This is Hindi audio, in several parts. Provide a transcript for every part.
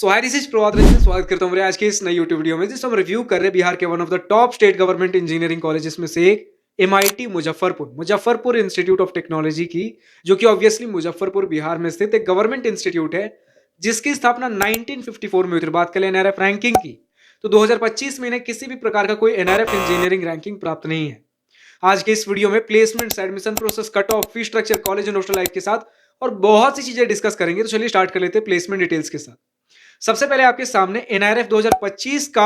Hi this is Prabhat Ranjan, स्वागत करता हूँ मेरे आज के इस नई यूट्यूब वीडियो में जिसमें हम रिव्यू कर रहे हैं बिहार के one of the top state government engineering colleges में से एक MIT Muzaffarpur institute of technology की, जो कि ऑब्वियसली मुजफ्फरपुर बिहार में स्थित एक गवर्नमेंट इंस्टीट्यूट है जिसकी स्थापना 1954 में हुई थी। बात करें एनआरएफ रैंकिंग की तो 2025 में इन्हें किसी भी प्रकार का कोई एनआरएफ इंजीनियरिंग रैंकिंग प्राप्त नहीं है। आज के इस वीडियो में placements, admission process, cut off, fee structure, college and hostel life के साथ और बहुत सी चीजें डिस्कस करेंगे। तो चलिए स्टार्ट कर लेते हैं प्लेसमेंट डिटेल्स के साथ। सबसे पहले आपके सामने एनआरएफ 2025 का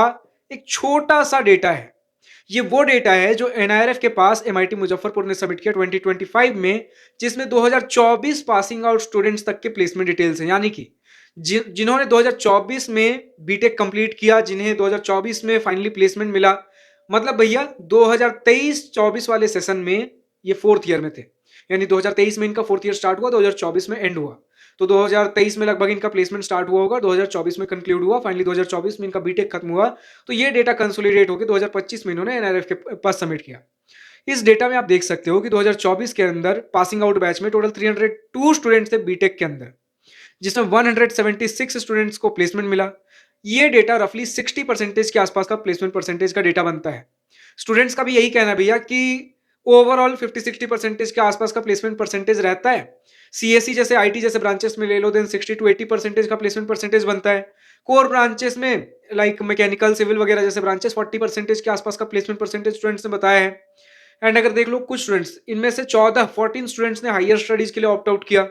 एक छोटा सा डेटा है। ये वो डेटा है जो एनआरएफ के पास एमआईटी मुजफ्फरपुर ने सबमिट किया 2025 में, जिसमें 2024 पासिंग आउट स्टूडेंट्स तक के प्लेसमेंट डिटेल्स हैं। यानी कि जिन्होंने 2024 में बीटेक कंप्लीट किया, जिन्हें 2024 में फाइनली प्लेसमेंट मिला, मतलब भैया 2023-24 वाले सेशन में ये फोर्थ ईयर में थे। यानी 2023 में इनका फोर्थ ईयर स्टार्ट हुआ, 2024 में एंड हुआ। तो 2023 में लगभग इनका प्लेसमेंट स्टार्ट हुआ होगा, 2024 में कंक्लूड हुआ, फाइनली 2024 में इनका बीटेक खत्म हुआ। तो ये डेटा कंसोलिडेट होकर 2025 में इन्होंने एनआरएफ के पास सबमिट किया। इस डेटा में आप देख सकते हो कि 2024 के अंदर पासिंग आउट बैच में टोटल 302 स्टूडेंट्स थे बीटेक के अंदर, जिसमें 176 स्टूडेंट्स को प्लेसमेंट मिला। ये डेटा रफली 60% के आसपास का प्लेसमेंट परसेंटेज का डेटा बनता है। स्टूडेंट्स का भी यही कहना है भैया कि ओवरऑल 50-60% के आसपास का प्लेसमेंट परसेंटेज रहता है। सीएससी जैसे आईटी जैसे ब्रांचेस में ले लो, देन 60-80% का प्लेसमेंट परसेंटेज बनता है। कोर ब्रांचेस में लाइक मैकेनिकल, सिविल वगैरह जैसे ब्रांचेस 40% के आसपास का प्लेसमेंट परसेंटेज स्टूडेंट्स ने बताया है। एंड अगर देख लो कुछ स्टूडेंट्स, इनमें से 14 स्टूडेंट्स ने हायर स्टडीज के लिए ऑप्ट आउट किया।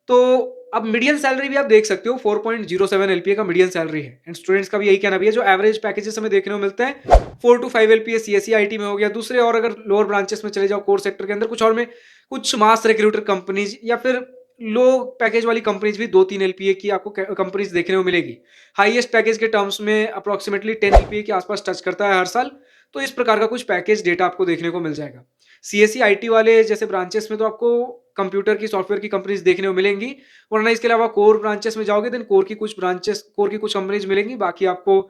तो अब मीडियन सैलरी भी आप देख सकते हो 4.07 एलपीए का मीडियन सैलरी है। एंड स्टूडेंट्स का भी यही कहना भी है, जो एवरेज पैकेजेस हमें देखने को मिलते हैं 4 to 5 एलपीए सीएससी आईटी में हो गया। दूसरे और अगर लोअर ब्रांचेस में चले जाओ, कोर सेक्टर के अंदर कुछ और में कुछ मास रिक्रूटर कंपनीज या फिर लो पैकेज वाली कंपनीज भी 2-3 एलपीए की आपको कंपनीज देखने को मिलेगी। हाईएस्ट पैकेज के टर्म्स में अप्रोक्सीमेटली 10 एलपीए के आसपास टच करता है हर साल। तो इस प्रकार का कुछ पैकेज डेटा आपको देखने को मिल जाएगा। सीएससी आईटी वाले जैसे ब्रांचेस में तो आपको कंप्यूटर की, सॉफ्टवेयर की कंपनीज देखने को मिलेंगी, वरना इसके अलावा कोर ब्रांचेस में जाओगे देन कोर की कुछ कंपनीज मिलेंगी। बाकी आपको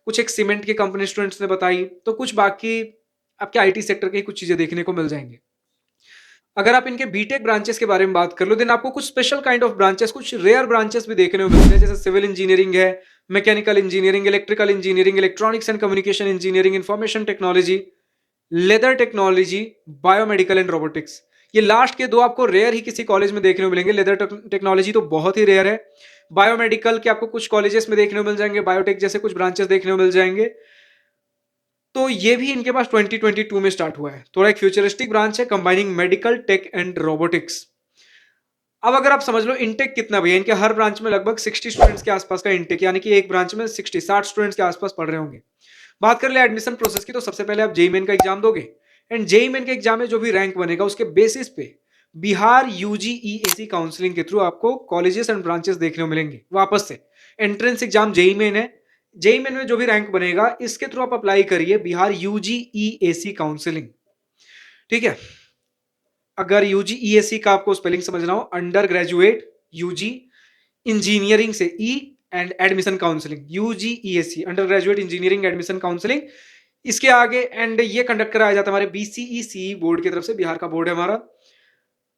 कुछ एक सीमेंट की कंपनी स्टूडेंट्स ने बताई, तो कुछ बाकी आपके आईटी सेक्टर की कुछ चीजें देखने को मिल जाएंगे। अगर आप इनके बीटेक ब्रांचेस के बारे में बात कर लो, देन आपको कुछ स्पेशल काइंड ऑफ ब्रांचेस, कुछ रेयर ब्रांचेस भी देखने को मिलते हैं, जैसे सिविल इंजीनियरिंग है, mechanical engineering, electrical engineering, electronics and communication engineering, information technology, leather technology, biomedical and robotics. ये लास्ट के दो आपको रेयर ही किसी कॉलेज में देखने को मिलेंगे। लेदर टेक्नोलॉजी तो बहुत ही रेयर है। बायोमेडिकल के आपको कुछ कॉलेजेस में देखने को मिल जाएंगे, बायोटेक जैसे कुछ ब्रांचेस देखने को मिल जाएंगे। तो ये भी इनके पास 2022 में स्टार्ट हुआ है। थोड़ा एक फ्यूचरिस्टिक ब्रांच है combining medical, tech and robotics. अब अगर आप समझ लो इनटेक कितना भैया, इनके हर ब्रांच में लगभग 60 स्टूडेंट्स के आसपास का इनटेक, यानी कि एक ब्रांच में 60 स्टूडेंट्स के आसपास पढ़ रहे होंगे। बात कर ले एडमिशन प्रोसेस की, तो सबसे पहले आप जेईई मेन का एग्जाम दोगे। एंड जेईई मेन के एग्जाम में जो भी रैंक बनेगा उसके बेसिस पे बिहार यूजीईएसी काउंसलिंग के थ्रू आपको कॉलेजेस एंड ब्रांचेस देखने को मिलेंगे वापस से। एंट्रेंस एग्जाम जेईई मेन है, जेईई मेन में जो भी रैंक बनेगा इसके थ्रू आप अप्लाई करिए बिहार यूजीईएसी काउंसलिंग। ठीक है। अगर यूजीईएसी का आपको स्पेलिंग समझना हो, अंडर ग्रेजुएट यूजी इंजीनियरिंग से ई and admission counselling, UGEAC under graduate engineering admission counselling. इसके आगे एंड ये कंडक्ट कराया जाता है हमारे बीसीईसी बोर्ड की तरफ से, बिहार का बोर्ड है हमारा।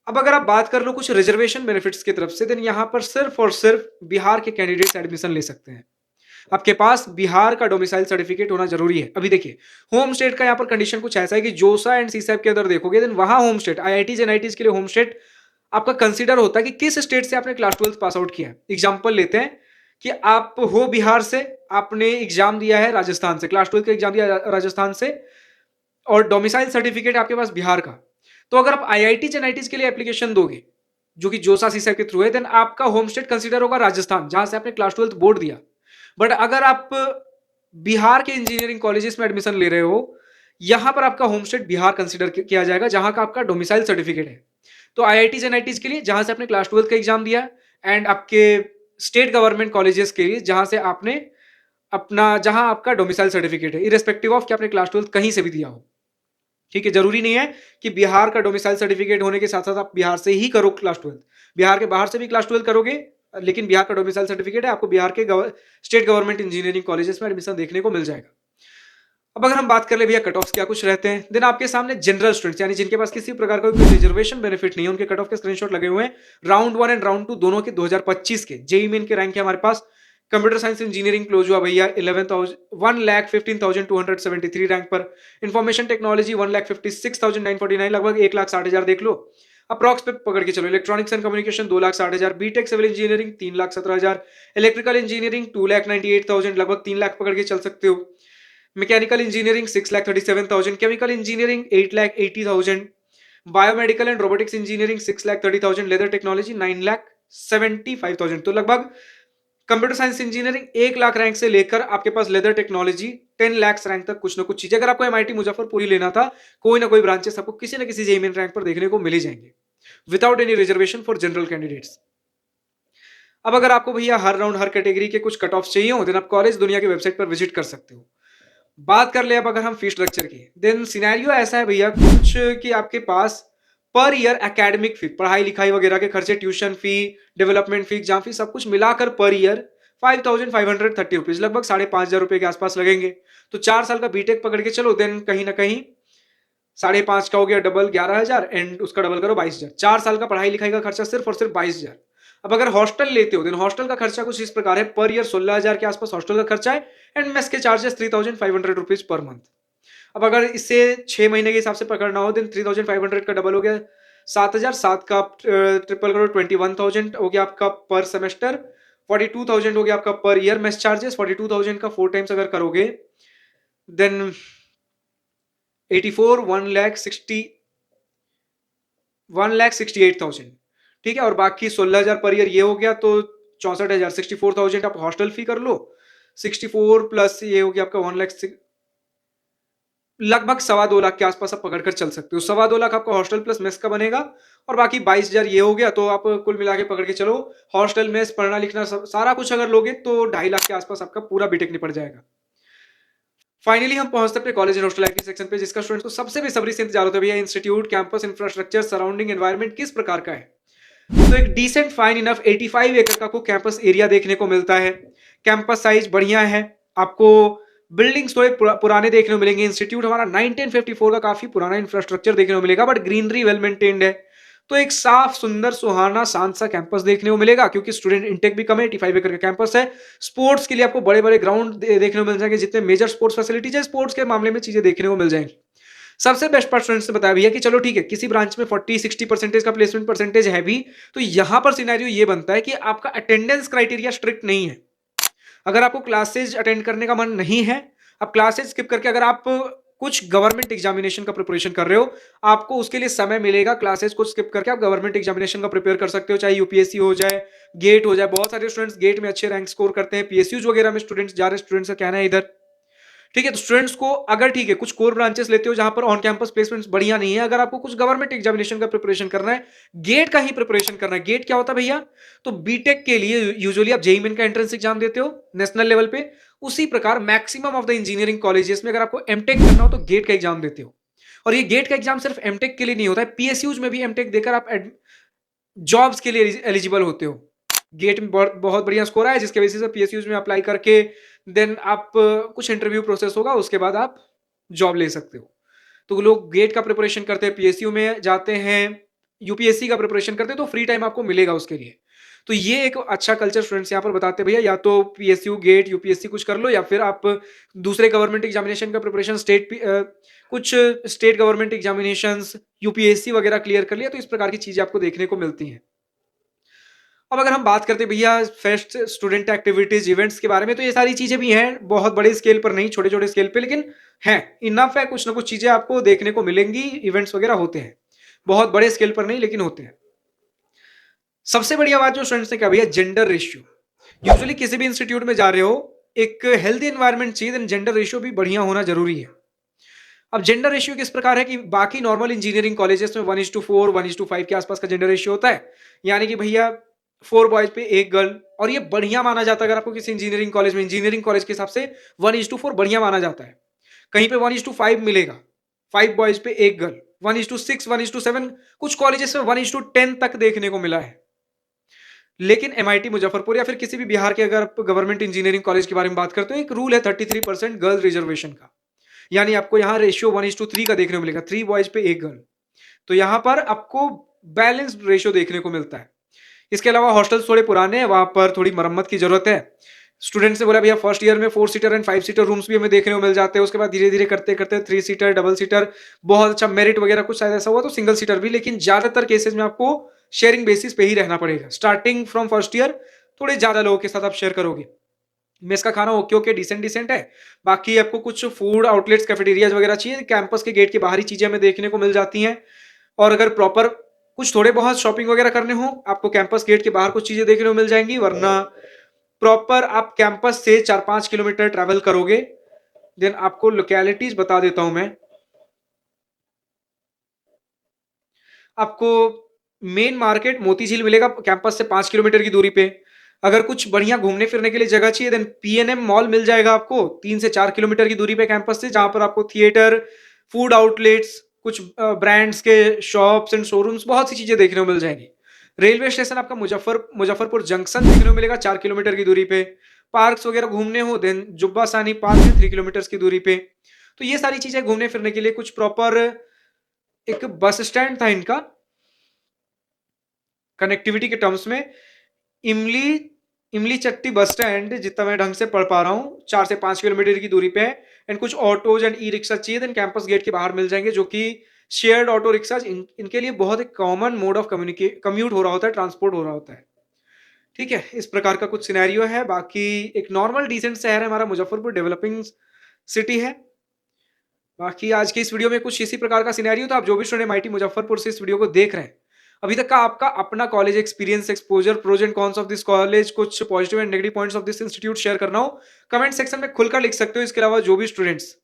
अब अगर आप बात कर लो कुछ रिजर्वेशन बेनिफिट्स की तरफ से, देन यहां पर सिर्फ और सिर्फ बिहार के कैंडिडेट्स एडमिशन ले सकते हैं। आपके पास बिहार का डोमिसाइल सर्टिफिकेट होना जरूरी है। अभी देखिए होम स्टेट का यहाँ पर कंडीशन कुछ ऐसा है कि जोसा एंड सीसैप के अंदर देखोगे देन वहां होम स्टेट, आईआईटीज एनआईटीज के लिए होम स्टेट आपका कंसीडर होता है कि किस स्टेट से आपने क्लास 12 पास आउट किया है। एग्जाम्पल लेते हैं कि आप हो बिहार से, आपने एग्जाम दिया है राजस्थान से, क्लास 12 का एग्जाम दिया राजस्थान से और डोमिसाइल सर्टिफिकेट आपके पास बिहार का। तो अगर आप आईआईटीज एनआईटीज के लिए एप्लीकेशन दोगे जो कि जोसा सीसैप के थ्रू है, देन आपका होम स्टेट कंसीडर होगा राजस्थान, जहां से आपने क्लास 12 बोर्ड दिया। बट अगर आप बिहार के इंजीनियरिंग कॉलेजेस में एडमिशन ले रहे हो, यहां पर आपका होम स्टेट बिहार कंसीडर किया जाएगा, जहां का आपका डोमिसाइल सर्टिफिकेट है। तो आईआईटीज एनआईटीज के लिए जहां से आपने क्लास 12 का एग्जाम दिया, एंड आपके स्टेट गवर्नमेंट कॉलेजेस के लिए जहां से आपने जहां आपका डोमिसाइल सर्टिफिकेट है, इरेस्पेक्टिव ऑफ कि आपने क्लास 12 कहीं से भी दिया हो। ठीक है, जरूरी नहीं है कि बिहार का डोमिसाइल सर्टिफिकेट होने के साथ साथ आप बिहार से ही करो क्लास 12, बिहार के बाहर से भी क्लास 12 करोगे, लेकिन बिहार का डोमिसाइल सर्टिफिकेट है, आपको बिहार के स्टेट गवर्नमेंट इंजीनियरिंग कॉलेजेस में एडमिशन देखने को मिल जाएगा। अब अगर हम बात कर ले भैया कट ऑफ क्या कुछ रहते हैं, देन आपके सामने जनरल स्टूडेंट्स यानी जिनके पास किसी प्रकार का कोई रिजर्वेशन बेनिफिट नहीं है, उनके कट ऑफ के स्क्रीनशॉट लगे हुए हैं। राउंड 1 एंड राउंड 2 दोनों के 2025 के जेईई मेन के रैंक है हमारे पास। कंप्यूटर साइंस इंजीनियरिंग क्लोज हुआ भैया 1,15,273 रैंक पर। इंफॉर्मेशन टेक्नोलॉजी 1,56,949, लगभग 1,60,000 देख लो अप्रॉक्स पे पकड़ के चलो। Electronics and communication 2,60,000, BTech civil engineering 3,17,000, electrical engineering 2,98,000, लगभग 3 लाख पकड़ के चल सकते हो। Mechanical engineering 6,37,000, chemical engineering 8,80,000, biomedical and robotics engineering 6,30,000, leather technology 9,75,000। तो लगभग computer science engineering 1 lakh rank से लेकर आपके पास लेदर टेक्नोलॉजी 10 लाख रैंक तक कुछ ना कुछ चीजें। अगर आपको एमआईटी मुजफ्फरपुर ही लेना था, कोई ना कोई ब्रांचेस आपको किसी ना किसी जेईई मेन रैंक पर देखने को मिल ही जाएंगे without any reservation for general candidates. अब अगर आपको भैया हर राउंड हर कैटेगरी के कुछ कट ऑफ चाहिए हो, देन आप कॉलेज दुनिया की वेबसाइट पर विजिट कर सकते हो। बात कर ले अब अगर हम फीस स्ट्रक्चर की, देन सिनेरियो ऐसा है भैया कुछ कि आपके पास पर ईयर एकेडमिक फी, पढ़ाई लिखाई वगैरह के खर्चे, ट्यूशन फी, डेवलपमेंट फी, एग्जाम फी, सब कुछ मिलाकर पर ईयर 5,530 रुपीज, लगभग 5,500 के आसपास लगेंगे। तो 4 साल का बीटेक पकड़ के चलो, देन कहीं ना कहीं 5,500 का हो गया डबल 11,000, एंड उसका डबल करो 22,000। 4 साल का पढ़ाई लिखाई का खर्चा सिर्फ और सिर्फ 22,000। अब अगर हॉस्टल लेते हो, देन हॉस्टल का खर्चा कुछ इस प्रकार है, पर ईयर 16,000 के आसपास हॉस्टल का खर्चा है, एंड मेस के चार्जेस 3,500 रुपीज पर मंथ। अब अगर इसे 6 महीने के हिसाब से पकड़ना हो, देन 3,500 का डबल हो गया 7,000, 7 का ट्रिपल करो 21,000 हो गया आपका पर सेमेस्टर, 42,000 हो गया आपका पर ईयर मेस चार्जेस। 42,000 का 4 टाइम्स अगर करोगे, देन 84 1,68,000, ठीक है। और बाकी 16,000 पर ईयर ये हो गया, तो 64,000, 64,000 आप हॉस्टल फी कर लो, 64 प्लस ये हो गया आपका 1 लाख, लगभग 2.25 लाख के आसपास आप पकड़ कर चल सकते हो। 2.25 लाख आपका हॉस्टल प्लस मेस का बनेगा, और बाकी 22,000 ये हो गया। तो आप कुल मिला के पकड़ के चलो, हॉस्टल मेस पढ़ना लिखना सारा कुछ अगर लोगे तो 2.5 लाख के आसपास आपका पूरा बीटेक निपट जाएगा। फाइनली हम पहुंचते हैं अपने कॉलेज एंड हॉस्टल लाइफ के सेक्शन पे, जिसका स्टूडेंट्स को सबसे बेसब्री से इंतजार होता है भैया, institute, campus, infrastructure, surrounding environment किस प्रकार का है। तो एक डिसेंट फाइन इनफ 85 एकड़ का आपको कैंपस एरिया देखने को मिलता है। कैंपस साइज बढ़िया है, आपको बिल्डिंग्स थोड़े पुराने देखने को मिलेंगे। इंस्टीट्यूट हमारा 1954 का काफी पुराना इंफ्रास्ट्रक्चर देखने को मिलेगा, बट ग्रीनरी वेल मेंटेन्ड है। तो एक साफ सुंदर सुहाना शांत सा कैंपस देखने को मिलेगा, क्योंकि स्टूडेंट इंटेक भी कम है। 85 एकड़ का कैंपस है। स्पोर्ट्स के लिए आपको बड़े बड़े ग्राउंड देखने को मिल जाएंगे, जितने मेजर स्पोर्ट्स फैसिलिटीज है स्पोर्ट्स के मामले में चीजें देखने को मिल जाएंगी। सबसे बेस्ट पार्ट स्टूडेंट्स ने बताया भैया कि चलो ठीक है, किसी ब्रांच में 40-60% का प्लेसमेंट परसेंटेज है भी, तो यहां पर सिनेरियो ये बनता है कि आपका अटेंडेंस क्राइटेरिया स्ट्रिक्ट नहीं है। अगर आपको क्लासेज अटेंड करने का मन नहीं है, आप क्लासेज स्किप करके अगर आप कुछ गवर्नमेंट एग्जामिनेशन का प्रिपरेशन कर रहे हो, आपको उसके लिए समय मिलेगा। क्लासेस कुछ स्किप करके आप गवर्नमेंट एग्जामिनेशन का प्रिपेयर कर सकते हो, चाहे यूपीएससी हो जाए, गेट हो जाए। बहुत सारे स्टूडेंट्स गेट में अच्छे रैंक स्कोर करते हैं, पीएसयूज वगैरह में स्टूडेंट्स जा रहे हैं, स्टूडेंट्स का कहना है इधर, ठीक है। तो स्टूडेंट्स को अगर ठीक है कुछ कोर ब्रांचेस लेते हो जहां पर ऑन कैंपस प्लेसमेंट्स बढ़िया नहीं है, अगर आपको कुछ गवर्नमेंट एग्जामिनेशन का प्रिपरेशन करना है, गेट का ही प्रिपरेशन करना है। गेट क्या होता है भैया, तो बीटेक के लिए यूजुअली आप जेईई मेन का एंट्रेंस एग्जाम देते हो नेशनल लेवल पे, उसी प्रकार maximum of the engineering colleges में अगर आपको एमटेक करना हो तो गेट का एग्जाम देते हो। और ये गेट का एग्जाम सिर्फ एमटेक के लिए नहीं होता है, पीएसयूज में भी एमटेक देकर आप जॉब्स के लिए एलिजिबल होते हो। गेट में बहुत बहुत बढ़िया स्कोर आया, जिसके बेसिस पे पीएसयूज में अप्लाई करके देन आप कुछ इंटरव्यू प्रोसेस होगा, उसके बाद आप जॉब ले सकते हो। तो लोग गेट का प्रिपरेशन करते हैं, पीएसयू में जाते हैं, यूपीएससी का प्रिपरेशन करते हैं, तो फ्री टाइम आपको मिलेगा उसके लिए। तो ये एक अच्छा कल्चर स्टूडेंट्स यहाँ पर बताते हैं भैया, या तो पीएसयू गेट यूपीएससी कुछ कर लो, या फिर आप दूसरे गवर्नमेंट एग्जामिनेशन का प्रिपरेशन कुछ स्टेट गवर्नमेंट एग्जामिनेशन यूपीएससी वगैरह क्लियर कर लिया, तो इस प्रकार की चीजें आपको देखने को मिलती हैं। अब अगर हम बात करते हैं भैया फेस्ट, स्टूडेंट एक्टिविटीज, इवेंट्स के बारे में, तो ये सारी चीजें भी हैं, बहुत बड़े स्केल पर नहीं, छोटे छोटे स्केल पे, लेकिन हैं इनफ है। कुछ ना कुछ चीजें आपको देखने को मिलेंगी, इवेंट्स वगैरह होते हैं, बहुत बड़े स्केल पर नहीं लेकिन होते हैं। सबसे बढ़िया बात जो स्टूडेंट्स ने कहा भैया, जेंडर रेशियो। यूजुअली किसी भी इंस्टीट्यूट में जा रहे हो, एक हेल्दी एनवायरमेंट चाहिए, देन जेंडर रेशियो भी बढ़िया होना जरूरी है। अब जेंडर रेशियो किस प्रकार है कि बाकी नॉर्मल इंजीनियरिंग कॉलेजेस में 1:4, 1:5 के आसपास का जेंडर रेशियो होता है, यानी कि भैया 4 बॉयज पे 1 गर्ल, और ये बढ़िया माना जाता है। अगर आपको किसी इंजीनियरिंग कॉलेज में, इंजीनियरिंग कॉलेज के हिसाब से 1:4 बढ़िया माना जाता है। कहीं पे 1:5 मिलेगा, 5 बॉयज पे 1 गर्ल, 1:6, 1:7, कुछ कॉलेजेस में 1:10 तक देखने को मिला है। लेकिन एमआईटी मुजफ्फरपुर या फिर किसी भी बिहार के अगर आप गवर्नमेंट इंजीनियरिंग कॉलेज के बारे में बात करते हो, एक रूल है 33% गर्ल्स रिजर्वेशन का, यानी आपको यहाँ रेशियो 1:3 का देखने को मिलेगा, 3 बॉयज पे 1 गर्ल। तो यहाँ पर आपको बैलेंस्ड रेशियो देखने को मिलता है। इसके अलावा हॉस्टल्स थोड़े पुराने हैं, वहां पर थोड़ी मरम्मत की जरूरत है। स्टूडेंट्स ने बोला भैया फर्स्ट ईयर में 4 सीटर एंड 5 सीटर रूम्स भी हमें देखने को मिल जाते हैं, उसके बाद धीरे धीरे करते करते 3 सीटर, डबल सीटर, बहुत अच्छा मेरिट वगैरह कुछ शायद ऐसा हुआ तो सिंगल सीटर भी, लेकिन ज्यादातर केसेस में आपको शेयरिंग बेसिस पे ही रहना पड़ेगा। स्टार्टिंग फ्रॉम फर्स्ट ईयर थोड़े ज्यादा लोगों के साथ आप शेयर करोगे। मेस का खाना ओके ओके डिसेंट डिसेंट है। बाकी आपको कुछ फूड आउटलेट्स कैफेटेरियाज वगैरह चाहिए, कैंपस के गेट के बाहरी चीजें हमें देखने को मिल जाती हैं। और अगर प्रॉपर कुछ थोड़े बहुत शॉपिंग वगैरह करने हो, आपको कैंपस गेट के बाहर कुछ चीजें देखने को मिल जाएंगी, वरना प्रॉपर आप कैंपस से 4-5 किलोमीटर ट्रैवल करोगे। देन आपको लोकेलिटीज बता देता हूं मैं आपको। मेन मार्केट मोती झील मिलेगा कैंपस से 5 किलोमीटर की दूरी पे। अगर कुछ बढ़िया घूमने फिरने के लिए जगह चाहिए देन पीएनएम मॉल मिल जाएगा आपको 3 से 4 किलोमीटर की दूरी पे कैंपस से, जहां पर आपको थिएटर, फूड आउटलेट्स, कुछ ब्रांड्स के शॉप्स एंड शोरूम्स, बहुत सी चीजें देखने को मिल जाएंगी। रेलवे स्टेशन आपका मुजफ्फरपुर जंक्शन देखने को मिलेगा 4 किलोमीटर की दूरी पे। पार्क्स वगैरह घूमने हो देन जुब्बा सानी पार्क है 3 किलोमीटर की दूरी पे। तो ये सारी चीजें घूमने फिरने के लिए कुछ प्रॉपर एक बस स्टैंड था इनका कनेक्टिविटी के टर्म्स में। इमली इमली चट्टी बस स्टैंड, जितना मैं ढंग से पढ़ पा रहा हूँ, 4 से 5 किलोमीटर की दूरी पे है। एंड कुछ ऑटोज एंड ई रिक्शा चाहिए देन कैंपस गेट के बाहर मिल जाएंगे, जो कि शेयर्ड ऑटो रिक्शा इनके लिए बहुत एक कॉमन मोड ऑफ कम्यूट हो रहा होता है, ट्रांसपोर्ट हो रहा होता है। ठीक है, इस प्रकार का कुछ सिनेरियो है। बाकी एक नॉर्मल डिसेंट शहर है हमारा मुजफ्फरपुर, डेवलपिंग सिटी है। बाकी आज की इस वीडियो में कुछ इसी प्रकार का सिनेरियो था। आप जो भी स्टूडेंट एमआईटी मुजफ्फरपुर से इस वीडियो को देख रहे हैं, अभी तक का आपका अपना college experience, exposure, pros and cons of this college, कुछ positive and negative points of this institute share करना हो, कमेंट सेक्शन में खुलकर लिख सकते हो। इसके अलावा जो भी स्टूडेंट्स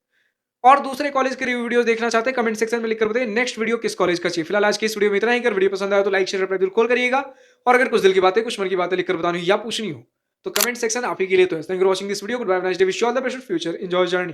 और दूसरे कॉलेज के रिव्यू वीडियो देखना चाहते हैं, कमेंट सेक्शन में लिखकर बताइए नेक्स्ट वीडियो किस कॉलेज का चाहिए। फिलहाल आज की इस वीडियो में इतना ही। अगर वीडियो पसंद आया तो लाइक शेयर बिल्कुल करिएगा, और अगर कुछ दिल की बातें, कुछ मन की बातें लिखकर बतानी या पूछनी हो तो कमेंट सेक्शन आप ही के लिए तो है। Thank you for watching this video. Good bye, nice day, wish you all the best future, enjoy journey.